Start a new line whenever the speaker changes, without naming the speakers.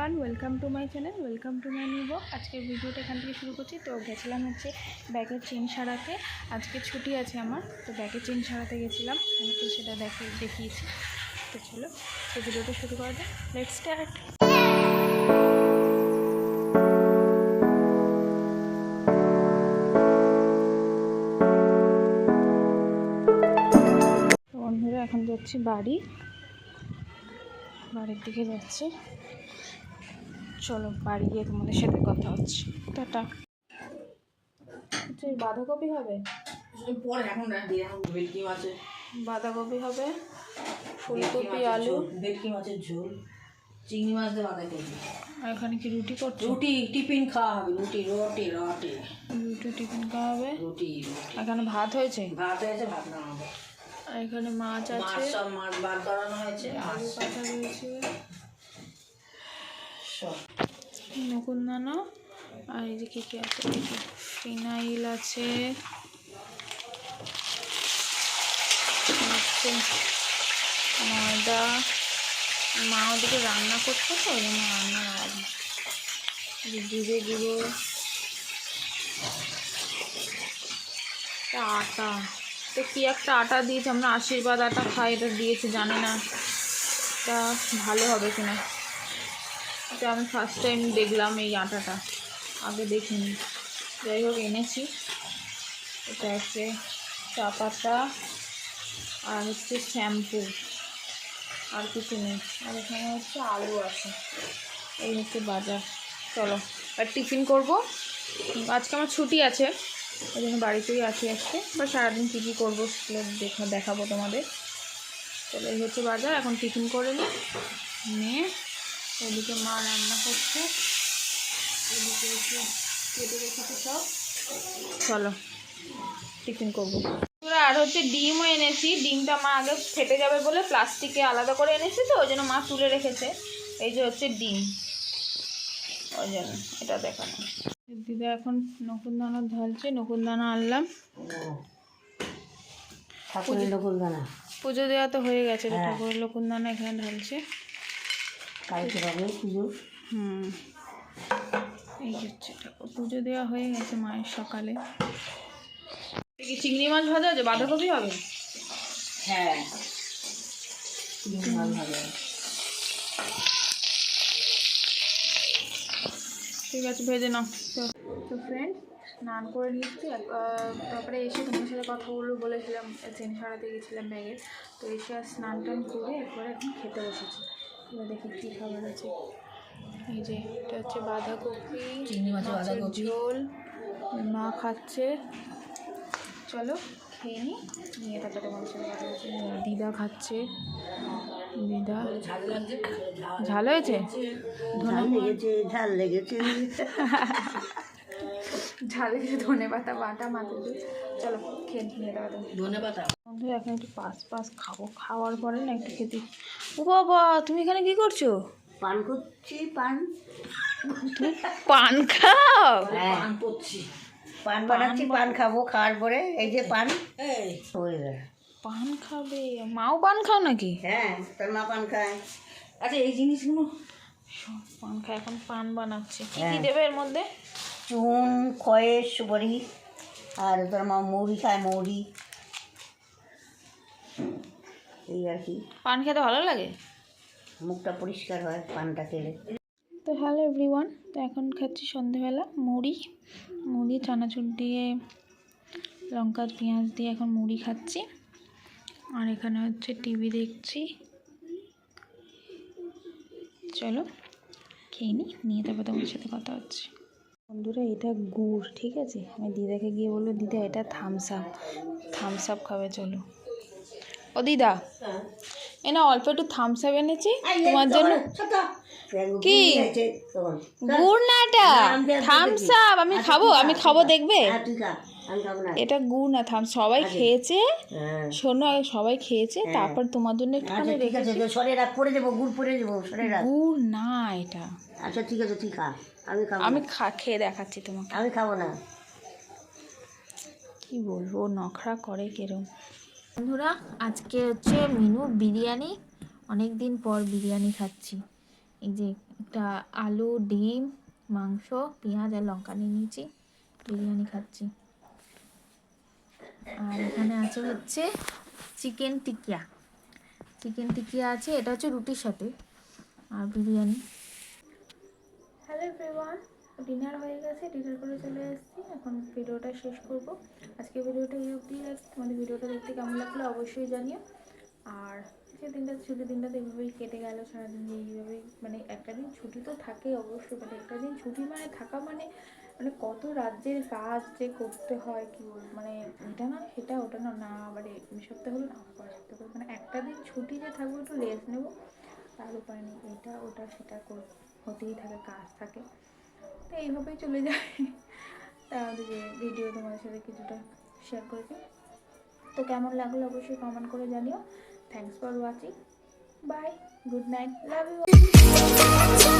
Everyone, welcome to my channel, welcome to my new blog. আজকের ভিডিওটা এখান থেকে শুরু করছি। তো গেছিলাম হচ্ছে ব্যাগের চেন সারাতে। আজকে ছুটি আছে আমার, তো ব্যাগের চেন সারাতে গেছিলাম, আমাকে সেটা দেখিয়েছি। তো চলো তো ভিডিওটা শুরু করা যায়, লেটস স্টার্ট। তো বন্ধুরা এখন যাচ্ছি বাড়ির দিকে যাচ্ছি। চলো বাড়ি গিয়ে তোমাদের সাথে কথা হচ্ছে। টাটা। আচ্ছা, বাঁধাকপি হবে, বাঁধাকপি হবে, ফুলকপি, আলু,
ভেটকি মাছের ঝোল, চিংড়ি মাছ দিয়ে বাঁধাকপি।
আর এখানে কি রুটি করছো?
রুটি টিফিন খাওয়া হবে, রুটি
টিফিন খাওয়া হবে।
রুটি
এখানে ভাত হয়েছে,
ভাত না হবে।
আর এখানে মাছ আছে,
সব মাছ বার করানো হয়েছে,
আলু কাটা রয়েছে,
সব
নকুনদানা, আর এই যে কী কী আছে, ফিনাইল আছে, ময়দা। মা ওদিকে রান্না করছে, তো ওই জন্য রান্নার আওয়াজ, জিরে গুঁড়ো, আটা। তো কি একটা আটা দিয়েছে, আমরা আশীর্বাদ আটা খাই, এটা দিয়েছে, জানি না এটা ভালো হবে কিনা। এটা আমি ফার্স্ট টাইম দেখলাম এই আটাটা, আগে দেখিনি। যাই হোক এনেছি। এটা হচ্ছে চা পাতা, আর হচ্ছে শ্যাম্পু, আর কিছু নেই। আর এখানে হচ্ছে আলু আছে। এই হচ্ছে বাজার। চলো আর টিফিন করব। আজকে আমার ছুটি আছে, ওই জন্য বাড়িতেই আছি আজকে। বা সারাদিন কী কী করবো সেগুলো দেখাবো তোমাদের। চলো এই হচ্ছে বাজার, এখন টিফিন করে নিয়ে ওদিকে মা রান্না করছে, এদিকে এসে কেটে রেখেছে সব। চলো টিফিন করবো। আর হচ্ছে ডিমও এনেছি। ডিমটা মা আগে ফেটে যাবে বলে প্লাস্টিকে আলাদা করে এনেছি, তো ওই জন্য মা তুলে রেখেছে। এই যে হচ্ছে ডিম, ওই জন্য এটা দেখানো। দিদা এখন নকুনদানা ঢালছে, নকুনদানা আনলাম।
ঠাকুরের নকুনদানা
পুজো দেওয়া তো হয়ে গেছে, ঠাকুরের নকুনদানা এখানে ঢালছে।
কালকে হবে পুজো।
এই হচ্ছে ঠাকুর পুজো দেওয়া হয়ে গেছে মায়ের সকালে। কি চিংড়ি মাছ ভাজা আছে, বাঁধাকপি হবে?
হ্যাঁ, চিংড়ি মাছ হবে।
ঠিক আছে, ভেজে নাও। তো ফ্রেন্ড, স্নান করে নিচ্ছি। তারপরে এসে তোমার সাথে কথা বলেছিলাম, চেন সারাতে গেছিলাম ব্যাগের। তো এসে আর স্নান টান করে একবারে এখন খেতে বসেছি। এবার দেখি কী খাবার আছে। এই যে এটা হচ্ছে বাঁধাকপি,
চিংড়ি মাছের
ঝোল, মা খাচ্ছে। চলো খেয়ে নিয়ে তারপরে তোমার সাথে কথা বলছি। দিদা খাচ্ছে, দিদা। ঝাল হয়েছে,
ঝাল লেগেছে
ধনে পাতা বাটা মাথা দিয়ে। চলো খেয়ে নিয়ে দেওয়া
ধনে পাতা।
বন্ধু এখন একটু পাস খাবো, খাওয়ার পরে না একটু খেতে। ও বাবা, তুমি এখানে কি করছো?
পান করছি। পান
খাও?
পান করছি, পান বানাচ্ছি, পান খাবো। খাওয়ার পরে এই যে পান হয়ে গেল।
পান খাবে? মাও পান খাও নাকি?
হ্যাঁ, তোর মা পান খায়। আচ্ছা, এই জিনিসগুলো
সব পান খায়। এখন পান বানাচ্ছে। কি কি দেবে এর মধ্যে?
চুন, খয়ের, সুপারি, আর তোর মা মৌরি খায়, মৌরি। এই আর কি।
পান খেতে ভালো লাগে,
মুখটা পরিষ্কার হয় পানটা খেলে।
তো হ্যালো এভরিওয়ান, তো এখন খাচ্ছি সন্ধেবেলা মুড়ি চানাচুর দিয়ে, লঙ্কা পেঁয়াজ দিয়ে এখন মুড়ি খাচ্ছি। আর এখানে হচ্ছে টিভি দেখছি। চলো খেয়ে নিয়ে তারপর তোমার সাথে কথা হচ্ছে। বন্ধুরা, এটা গুড়, ঠিক আছে? আমি দিদাকে গিয়ে বলবো, দিদা এটা থামস আপ খাবে। চলো ও দিদা, না অল্প একটু থামস আপ এনেছি তোমার জন্য। কি গুড় না, এটা থামস আপ। আমি খাবো দেখবে। এটা গুড় না, সবাই খেয়েছে, শোনো, সবাই খেয়েছে, তারপর তোমার জন্য একটুখানি রেখেছি। গুড় না এটা।
আচ্ছা ঠিক আছে, ঠিক আছে,
আমি খেয়ে দেখাচ্ছি তোমাকে।
আমি খাবো না।
কি বলবো, নখরা করে কেরম। বন্ধুরা, আজকে হচ্ছে মেনু বিরিয়ানি। অনেক দিন পর বিরিয়ানি খাচ্ছি। এই যে একটা আলু, ডিম, মাংস, পেঁয়াজ আর লঙ্কা নিয়ে নিয়েছি, বিরিয়ানি খাচ্ছি। আর এখানে আছে হচ্ছে চিকেন টিকিয়া। চিকেন টিকিয়া আছে, এটা হচ্ছে রুটির সাথে, আর বিরিয়ানি। হ্যালো এভরিওয়ান, ডিনার হয়ে গেছে, ডিনার করে চলে এসেছি, এখন ভিডিওটা শেষ করব। আজকে ভিডিওটা এই অবধি রাখছি। তোমাদের ভিডিওটা দেখতে কেমন লাগলো অবশ্যই জানিও। আর যে দিনটা ছুটির দিনটা তো এইভাবেই কেটে গেল, সারাদিন এইভাবেই, মানে একটা দিন ছুটি তো থাকেই অবশ্যই, মানে একটা দিন ছুটি মানে থাকা মানে মানে কত রাজ্যের কাজ যে করতে হয় কি বলবো, মানে এটা না সেটা ওটা না, না মানে এই সপ্তাহে হলো না পরের সপ্তাহে হলো, মানে একটা দিন ছুটি যে থাকবো একটু রেস্ট নেবো তার উপায় নেই, এটা ওটা সেটা হতেই থাকে, কাজ থাকে, তো এইভাবেই চলে যায়। তাহলে যে ভিডিও তোমাদের সাথে কিছুটা শেয়ার করেছি, তো কেমন লাগলো অবশ্যই কমেন্ট করে জানিও। Thanks for watching, bye, good night, love you.